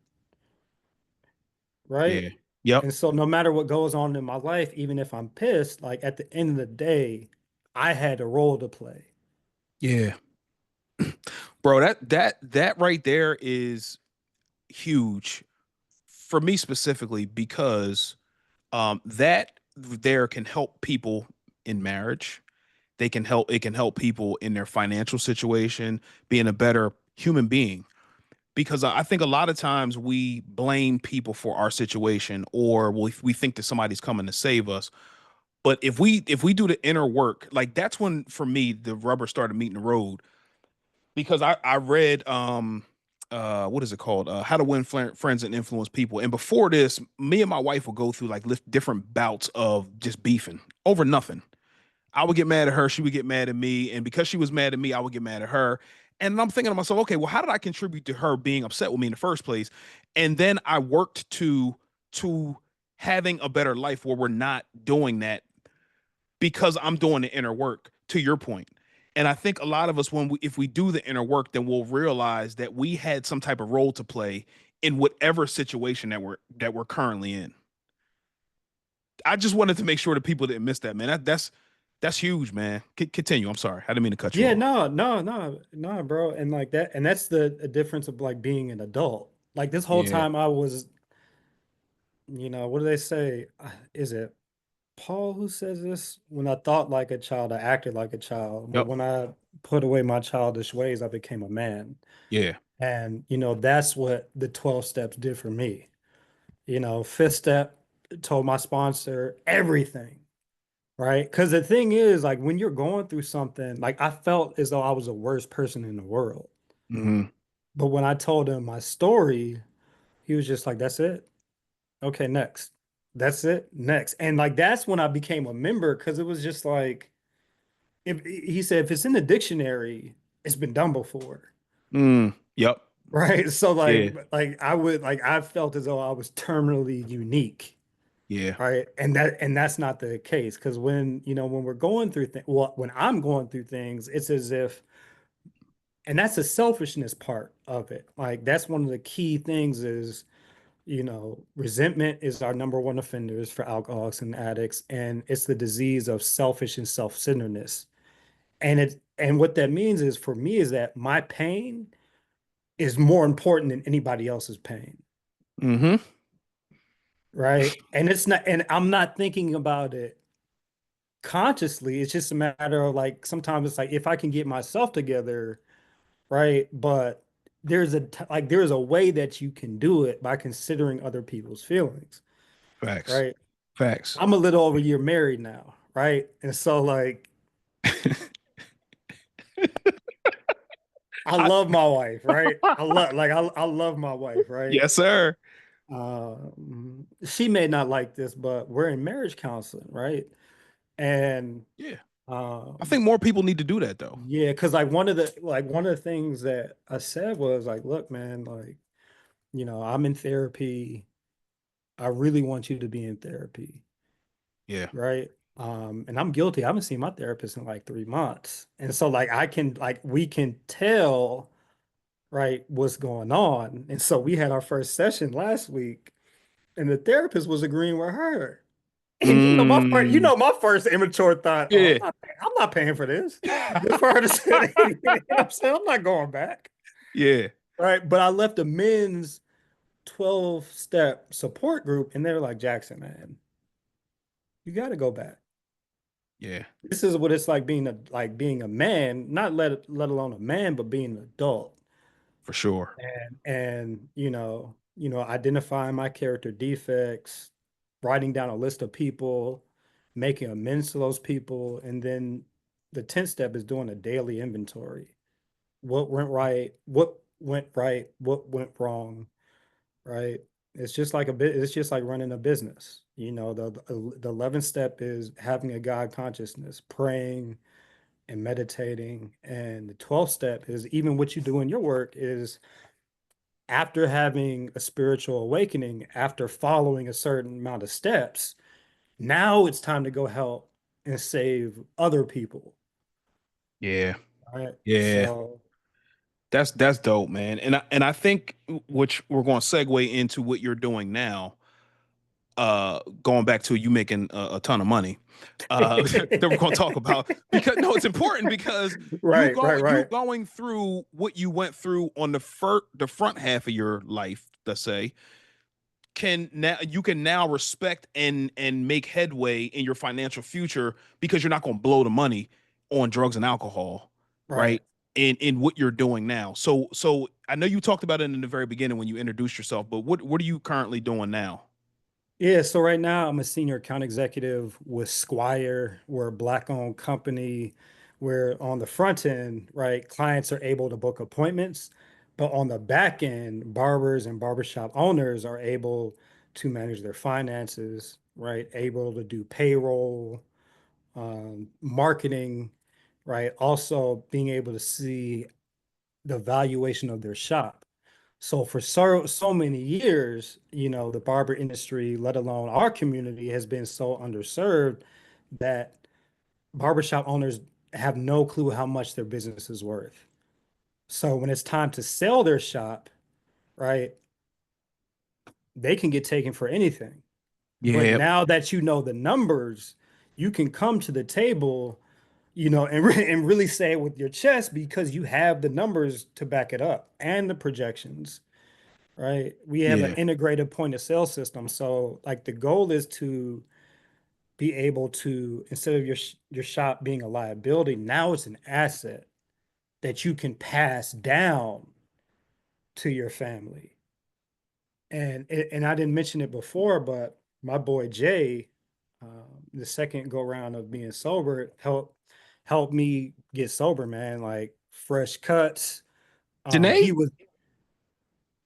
right? Yeah. Yep. And so no matter what goes on in my life, even if I'm pissed, like at the end of the day, I had a role to play. Yeah. Bro, that right there is huge for me specifically because that there can help people in marriage. It can help people in their financial situation, being a better human being. Because I think a lot of times we blame people for our situation, or we think that somebody's coming to save us. But if we do the inner work, like that's when for me the rubber started meeting the road. Because I read what is it called, How to Win Friends and Influence People. And before this, me and my wife would go through like different bouts of just beefing over nothing. I would get mad at her, she would get mad at me, and because she was mad at me, I would get mad at her. And I'm thinking to myself, okay, well, how did I contribute to her being upset with me in the first place? And then I worked to having a better life where we're not doing that because I'm doing the inner work, to your point. And I think a lot of us, if we do the inner work, then we'll realize that we had some type of role to play in whatever situation that we're currently in. I just wanted to make sure that people didn't miss that, man. That's huge, man. Continue. I'm sorry. I didn't mean to cut you Yeah, off. no, no, no, no, bro. And like that, and that's the difference of like being an adult. Like this whole Yeah. time I was, what do they say? Is it Paul who says this? When I thought like a child, I acted like a child. But Yep. when I put away my childish ways, I became a man. Yeah. And, that's what the 12 steps did for me. Fifth step told my sponsor everything, right? Because the thing is, like, when you're going through something, like, I felt as though I was the worst person in the world. Hmm. But when I told him my story, he was just like, that's it. Okay, next. That's it. Next. And like, that's when I became a member because it was just like, if he said, if it's in the dictionary, it's been done before. Yep. Right. So Yeah. I felt as though I was terminally unique. Yeah. Right. And that's not the case. Because when we're going through things, well, when I'm going through things, it's as if, and that's the selfishness part of it. Like that's one of the key things is, resentment is our number one offenders for alcoholics and addicts. And it's the disease of selfish and self-centeredness. And what that means is for me is that my pain is more important than anybody else's pain. Hmm. Right. And it's not, and I'm not thinking about it consciously. It's just a matter of like sometimes it's like if I can get myself together, right? But there's a way that you can do it by considering other people's feelings, Facts. right? Facts. I'm a little over a year married now, right? And so like I I, love my wife, right? I love my wife, right? yes, sir. She may not like this, but we're in marriage counseling, right? And Yeah. I um think more people need to do that though. yeah, because like one of the things that I said was like, look, man, like, I'm in therapy. I really want you to be in therapy, Yeah. right? And I'm guilty. I haven't seen my therapist in like 3 months. And so like we can tell, right, what's going on. And so we had our first session last week, and the therapist was agreeing with her. And Mm, my first immature thought, oh, yeah. I'm not paying for this. Just for her to sit, I'm saying I'm not going back. Yeah. Right. But I left a men's 12-step support group, and they're like, Jackson, man, you got to go back. Yeah. This is what it's like being a man, not let alone a man, but being an adult. For sure. And identifying my character defects, writing down a list of people, making amends to those people, and then the 10th step is doing a daily inventory. What went right? What went right? What went wrong? Right? It's just like running a business. The 11th step is having a God consciousness, praying, and meditating. And the 12th step is even what you do in your work is after having a spiritual awakening, after following a certain amount of steps, now it's time to go help and save other people. Yeah. Right. Yeah. So, That's dope, man. And I think which we're going to segue into what you're doing now. Going back to you making a ton of money. That we're going to talk about because no, it's important because right, right, you right, going through what you went through on the front half of your life, let's say, you can now respect and make headway in your financial future because you're not going to blow the money on drugs and alcohol, right. right? In what you're doing now. So I know you talked about it in the very beginning when you introduced yourself, but what are you currently doing now? Yeah, so right now I'm a senior account executive with Squire. We're a black-owned company where on the front end, right, clients are able to book appointments, but on the back end, barbers and barbershop owners are able to manage their finances, right, able to do payroll, marketing, right, also being able to see the valuation of their shop. So for so many years, the barber industry, let alone our community, has been so underserved that barbershop owners have no clue how much their business is worth. So when it's time to sell their shop, right, they can get taken for anything. But Yeah, now that you know the numbers, you can come to the table, and really say it with your chest because you have the numbers to back it up and the projections. Right? We have an yeah, integrated point of sale system. So like the goal is to be able to, instead of your shop being a liability, now it's an asset that you can pass down to your family. And I didn't mention it before, but my boy Jay, the second go round of being sober, helped me get sober, man. Like fresh cuts. He Janae, was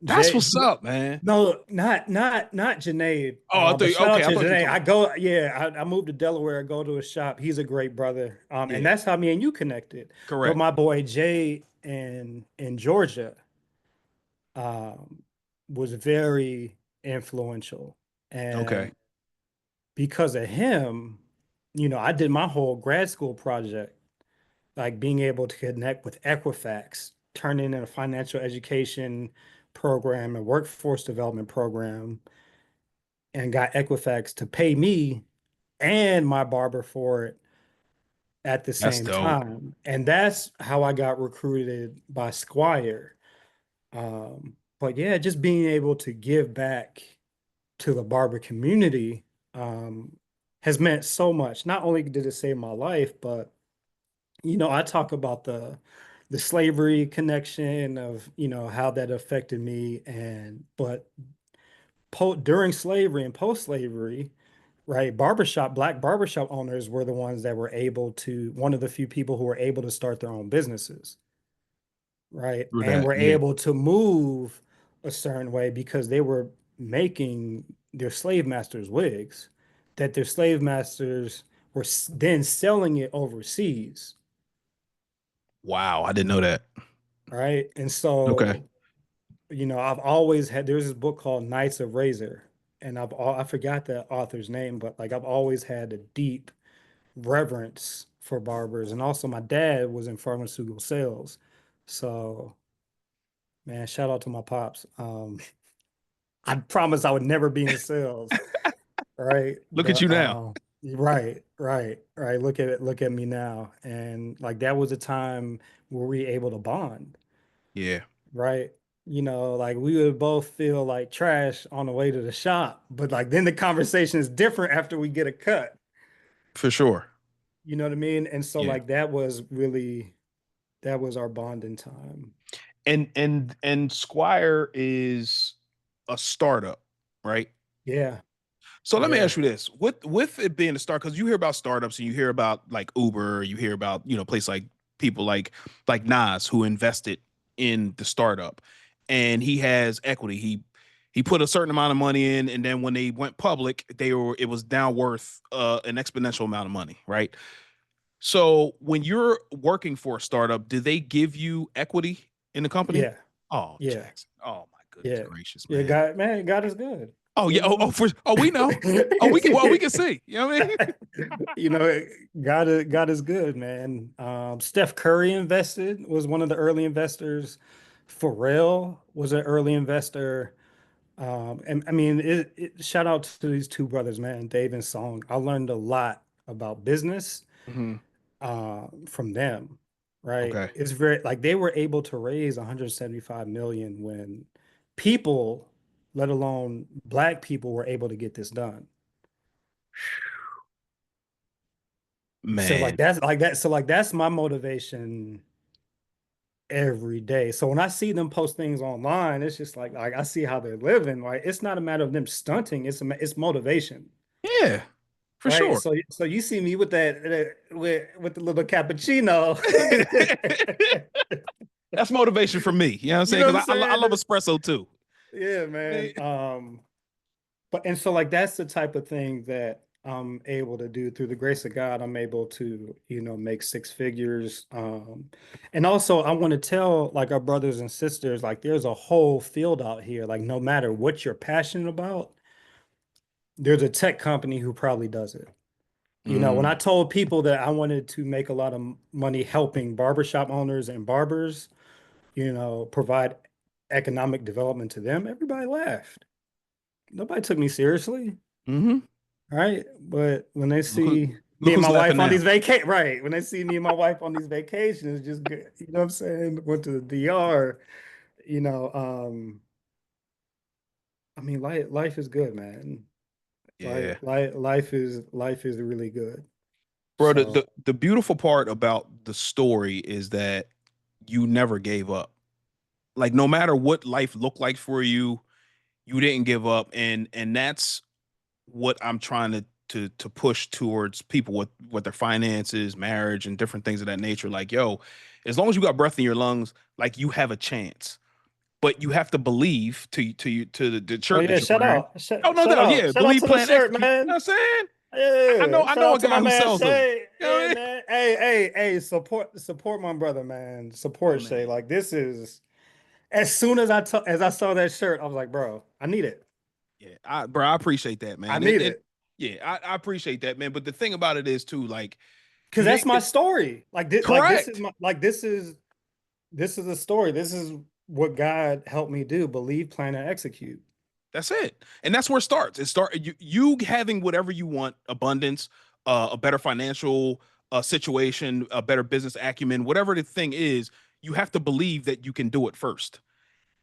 that's Jay. what's up, man. No, not Janae. Oh, I thought But shout out okay. I to thought you were Janae. talking. I go, yeah, I moved to Delaware. I go to a shop. He's a great brother. And Yeah, that's how me and you connected. But correct. my boy Jay in Georgia, um, was very influential. Okay, And because of him, I did my whole grad school project, like being able to connect with Equifax, turn in a financial education program and workforce development program, and got Equifax to pay me and my barber for it at the that's same dope. time. And that's how I got recruited by Squire. But yeah, just being able to give back to the barber community, has meant so much. Not only did it save my life, but I talk about the slavery connection of, how that affected me, and but during slavery and post slavery, right, black barbershop owners were the ones that were able to, one of the few people who were able to start their own businesses, right? Through And that, were yeah, able to move a certain way because they were making their slave masters wigs, that their slave masters were then selling it overseas, wow, I didn't know that. right? And Okay, so, I've always had, there's this book called Knights of Razor, and I forgot the author's name, but like I've always had a deep reverence for barbers. And also my dad was in pharmaceutical sales. So man, shout out to my pops. I promised I would never be in sales. Right. look at But you now. right. Look at it, look at me now. And like that was a time where we were able to bond, Yeah, right? Like we would both feel like trash on the way to the shop, but like then the conversation is different after we get a cut. for sure. You know what I mean? And so Yeah, like that was really, that was our bonding time. and Squire is a startup, right? Yeah. So let me Yeah. ask you this: with it being a start, because you hear about startups and you hear about like Uber, you hear about places like people like Nas who invested in the startup, and he has equity. He put a certain amount of money in, and then when they went public, it was now worth an exponential amount of money, right? So when you're working for a startup, do they give you equity in the company? Yeah, Oh, yeah, Jackson. Oh my goodness yeah, gracious, yeah. man. God is good. Oh You yeah. know. We know. Oh, we can see. You know what I mean? You know, God is good, man. Steph Curry invested, was one of the early investors. Pharrell was an early investor. And I mean, shout out to these two brothers, man, Dave and Song. I learned a lot about business Hmm. from them, right? Okay. It's very like they were able to raise 175 million when people, let alone black people, were able to get this done. So Man. like that's like that. So like that's my motivation every day. So when I see them post things online, it's just like I see how they're living. Like it's not a matter of them stunting. It's motivation, Yeah, for right? sure. So you see me with with the little cappuccino. That's motivation for me. You know what I'm You saying? know what I'm Because I saying? love espresso too. Yeah, I man. mean, But and so like that's the type of thing that I'm able to do through the grace of God. I'm able to, make six figures. And also I want to tell like our brothers and sisters, like there's a whole field out here. Like no matter what you're passionate about, there's a tech company who probably does it. When I mm, told people that I wanted to make a lot of money helping barbershop owners and barbers, provide economic development to them, everybody laughed. Nobody took me seriously. hmm. Right. But when they Look who see me look and who's my laughing wife on now. these right. When they see me and my wife on these vacations, just good, you know what I'm saying? Went to the DR, you know, um, I mean, life is good, man. Yeah. Life is really good. Bro, So, the beautiful part about the story is that you never gave up. Like no matter what life looked like for you, you didn't give up. And that's what I'm trying to push towards people with their finances, marriage, and different things of that nature. Like, yo, as long as you got breath in your lungs, like you have a chance. But you have to believe to the oh shirt yeah, that you're wearing. Oh no, no, yeah. shout out Believe, to the plan, shirt, execute. You know man. what I'm saying? Yeah, I shout know out a to my guy who man sells them. Shay. You know what Hey, I mean? man. Hey. Support my brother, man. Oh Support Shay. man. Like this is. As soon as as I saw that shirt, I was like, bro, I need it. Yeah, bro, I appreciate that, I man. need It it. yeah, I appreciate that, man. But the thing about it is too, like, Because you that's didn't my get story. This is correct. my this is a story. This is what God helped me do: believe, plan, and execute. That's it. And that's where it starts. You having whatever you want, abundance, a better financial situation, a better business acumen, whatever the thing is, you have to believe that you can do it first.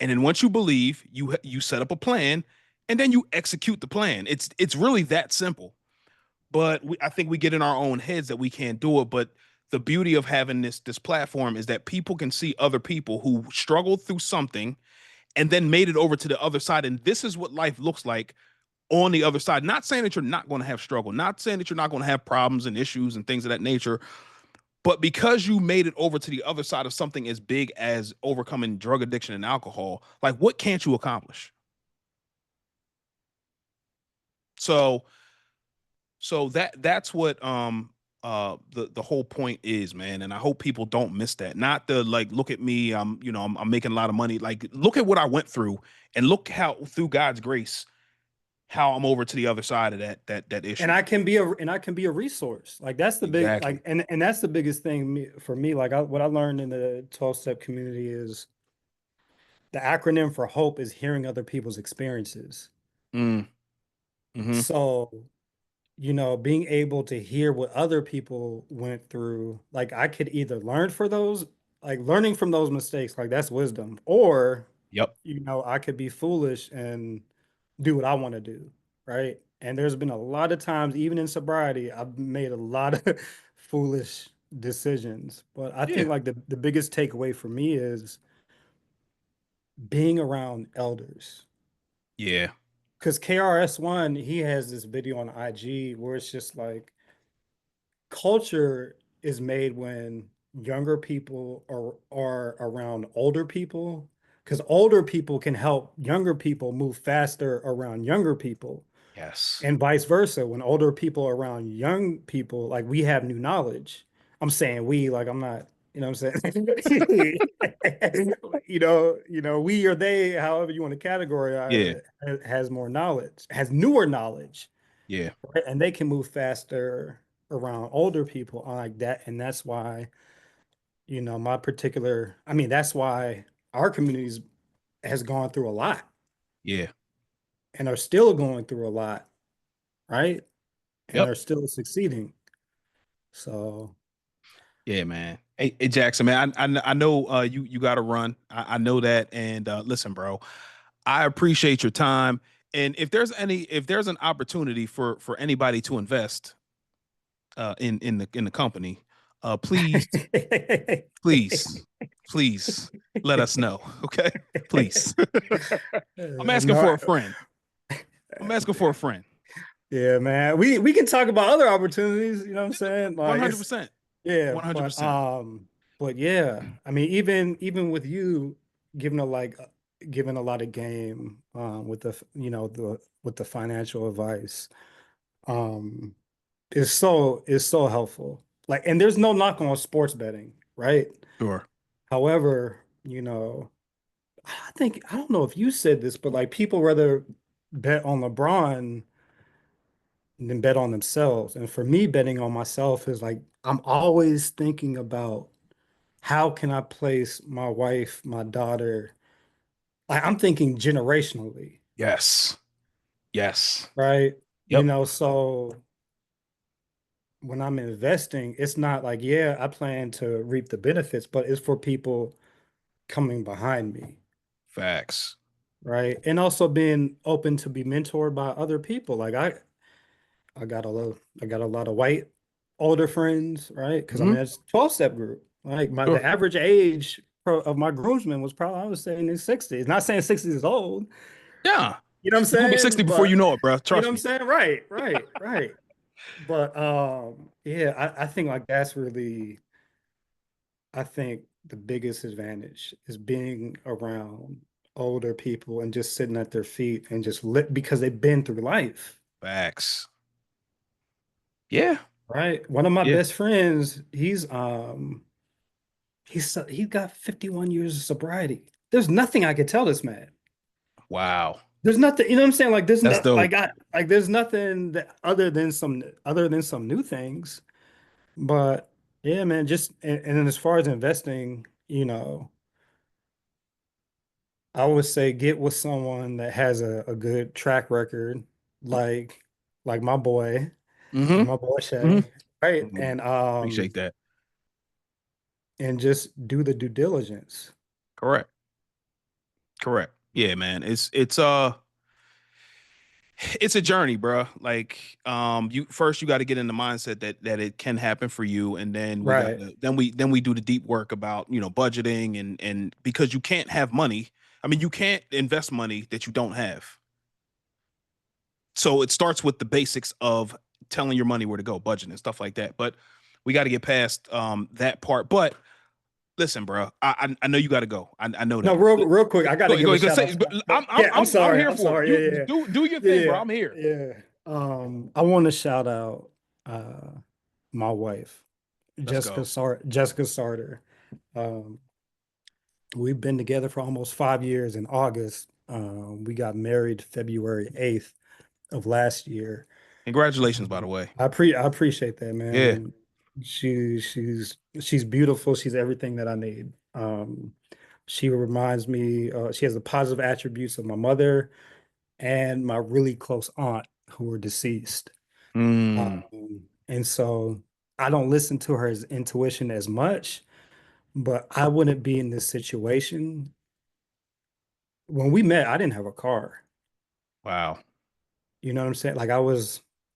And then once you believe, you set up a plan and then you execute the plan. It's really that simple. But I think we get in our own heads that we can't do it. But the beauty of having this platform is that people can see other people who struggled through something and then made it over to the other side. And this is what life looks like on the other side. Not saying that you're not going to have struggle, not saying that you're not going to have problems and issues and things of that nature, but because you made it over to the other side of something as big as overcoming drug addiction and alcohol, like what can't you accomplish? So that's what the whole point is, man. And I hope people don't miss that. Not the like, look at me, I'm making a lot of money. Like, look at what I went through and look how through God's grace, how I'm over to the other side of that And issue. I can be a resource. Like that's the big Exactly. and that's the biggest thing for me. Like what I learned in the 12 step community is the acronym for hope is hearing other people's experiences. Mm, mm-hmm. So being able to hear what other people went through, like I could either learn for those, like learning from those mistakes, like that's wisdom, or, Yep. I could be foolish and do what I want to do, right? And there's been a lot of times, even in sobriety, I've made a lot of foolish decisions. But I think Yeah. like the biggest takeaway for me is being around elders. Yeah. Because KRS-One, he has this video on IG where it's just like, culture is made when younger people are around older people because older people can help younger people move faster around younger people Yes. and vice versa when older people are around young people like we have new knowledge I'm saying we, like I'm not, you know what I'm saying? We or they, however you want to categorize Yeah, it, has more knowledge, has newer knowledge, yeah, right? And they can move faster around older people like that. And that's why, that's why our communities has gone through a lot yeah. and are still going through a lot, right? And Yep. are still succeeding. So Yeah, man. Hey, Jackson, man. I know you got to run. I know that. And listen, bro, I appreciate your time. And if there's an opportunity for anybody to invest in the company, please, please, please let us know. Okay, please. I'm asking no, for a friend. I'm asking for a friend. yeah, man. We can talk about other opportunities, you know what I'm saying? One Like hundred it's percent. yeah, 100%. but yeah, I mean even with you giving a like giving a lot of game with the with the financial advice um is so helpful. Like and there's no knock on sports betting, right? Sure. However, I don't know if you said this, but like people rather bet on LeBron than bet on themselves. And for me, betting on myself is like I'm always thinking about how can I place my wife, my daughter. Like I'm thinking generationally, Yes. Yes. right? Yep. So when I'm investing, it's not like, yeah, I plan to reap the benefits, but it's for people coming behind me, Facts. right? And also being open to be mentored by other people. Like I got a lot of white older friends, right? Because I'm Hmm. in a 12-step group. Like the Sure. average age of my groomsmen was probably I was saying in his 60s. Not saying 60s is old, Yeah. you know what I'm You're gonna be 60 saying? before you But know it, bro. you know Trust what I'm me. saying? Right, right, right. But yeah, I think like that's really I think the biggest advantage is being around older people and just sitting at their feet and just lit because they've been through life. Facts. Yeah. Right. One of my Yeah. best friends, he's got 51 years of sobriety. There's nothing I could tell this man. Wow. There's nothing, you know what I'm saying? Like there's That's not dope. like there's nothing that other than some new things. But yeah, man, just and then as far as investing, I would say get with someone that has a good track record, like like my boy, Hmm. like my boy Hmm. Shay, right? Appreciate that. And just do the due diligence. Correct. Correct. Yeah, man. It's a journey, bro. Like, you first you got to get in the mindset that it can happen for you, and then we got Right. to then we do the deep work about budgeting and because you can't have money. I mean, you can't invest money that you don't have. So it starts with the basics of telling your money where to go, budgeting and stuff like that. But we got to get past that part. But listen, bro, I know you got to go. I know No, that. real quick, I Go gotta ahead, go give a ahead. shout out Say, to but my, yeah, I'm here I'm for it. sorry. You Yeah, do your yeah, thing, bro. yeah, I'm here. yeah, yeah. I want to shout out my wife, Let's go. Jessica Sarter. Um, we've been together for almost 5 years in August. We got married February 8th of last year. Congratulations, by the way. I appreciate that, man. Yeah. And she's beautiful. She's everything that I need. She reminds me, she has the positive attributes of my mother and my really close aunt who were deceased. Mm, And so I don't listen to her intuition as much, but I wouldn't be in this situation. When we met, I didn't have a car. wow. You know what I'm saying?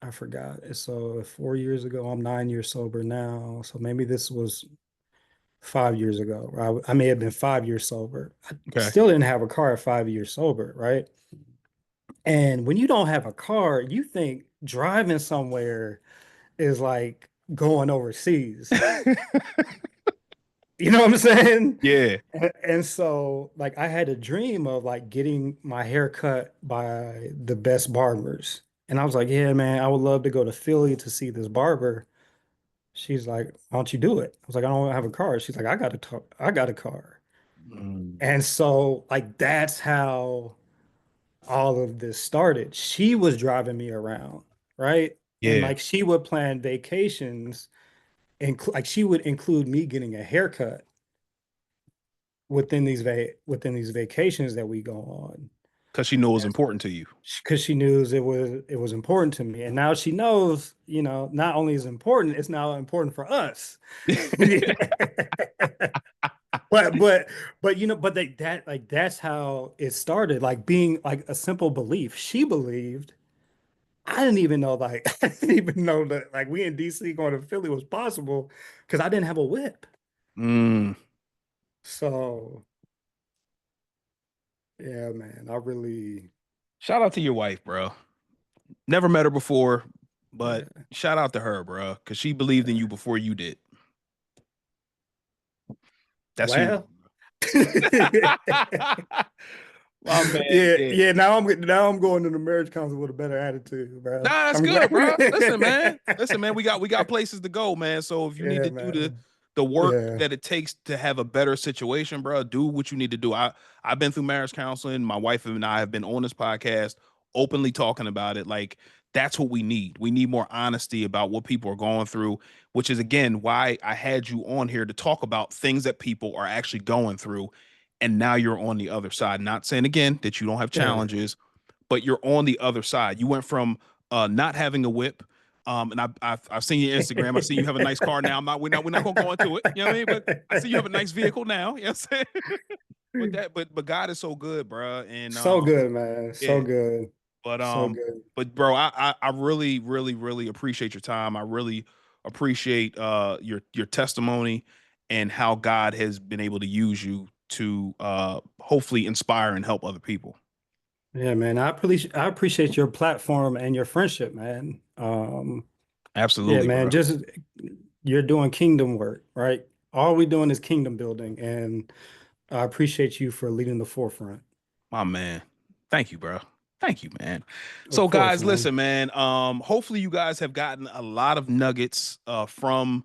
I forgot. So 4 years ago, I'm 9 years sober now. So maybe this was 5 years ago. I may have been 5 years sober. I Okay. still didn't have a car at 5 years sober, right? And when you don't have a car, you think driving somewhere is like going overseas. You know what I'm saying? Yeah. And so like I had a dream of like getting my hair cut by the best barbers. And I was like, yeah, man, I would love to go to Philly to see this barber. She's like, why don't you do it? I was like, I don't have a car. She's like, I got a car. Mm. And so like that's how all of this started. She was driving me around, right? And Yeah, like she would plan vacations and like she would include me getting a haircut within these vacations that we go on. because she knows important to you. Because she knew it was important to me. And now she knows, not only is important, it's now important for us. But that like that's how it started, like being like a simple belief. She believed. I didn't even know like I didn't even know that like we in DC going to Philly was possible because I didn't have a whip. Mm. So yeah, man, I really Shout out to your wife, bro. Never met her before, but yeah. shout out to her, bro, because she believed in you before you did. That's huge. Well, yeah, My man, yeah. yeah. Now I'm going to the marriage council with a better attitude, bro. Nah, that's I'm good, glad. bro. Listen, man. We got places to go, man. So if you need Yeah, to do the man. the work Yeah, that it takes to have a better situation, bro, do what you need to do. I've been through marriage counseling. My wife and I have been on this podcast openly talking about it. Like that's what we need. We need more honesty about what people are going through, which is again why I had you on here to talk about things that people are actually going through. And now you're on the other side. Not saying again that you don't have yeah. challenges, but you're on the other side. You went from not having a whip. And I've seen your Instagram. I see you have a nice car now. We're not gonna go into it. You know what I mean? But I see you have a nice vehicle now. You know what I'm saying? But God is so good, bro. And So good, man. So yeah. good. But So good. bro, I really, really, really appreciate your time. I really appreciate your testimony and how God has been able to use you to hopefully inspire and help other people. Yeah, man. I appreciate your platform and your friendship, man. Yeah, Absolutely, man. bro. Just you're doing kingdom work, right? All we doing is kingdom building, and I appreciate you for leading the forefront. My man. Thank you, bro. Thank you, man. Of So course, guys, man. listen, man. Hopefully you guys have gotten a lot of nuggets from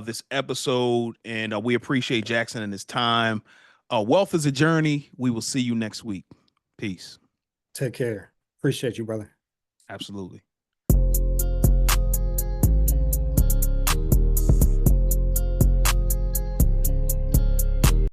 this episode and we appreciate Jackson and his time. Wealth is a journey. We will see you next week. Peace. Take care. Appreciate you, brother. Absolutely.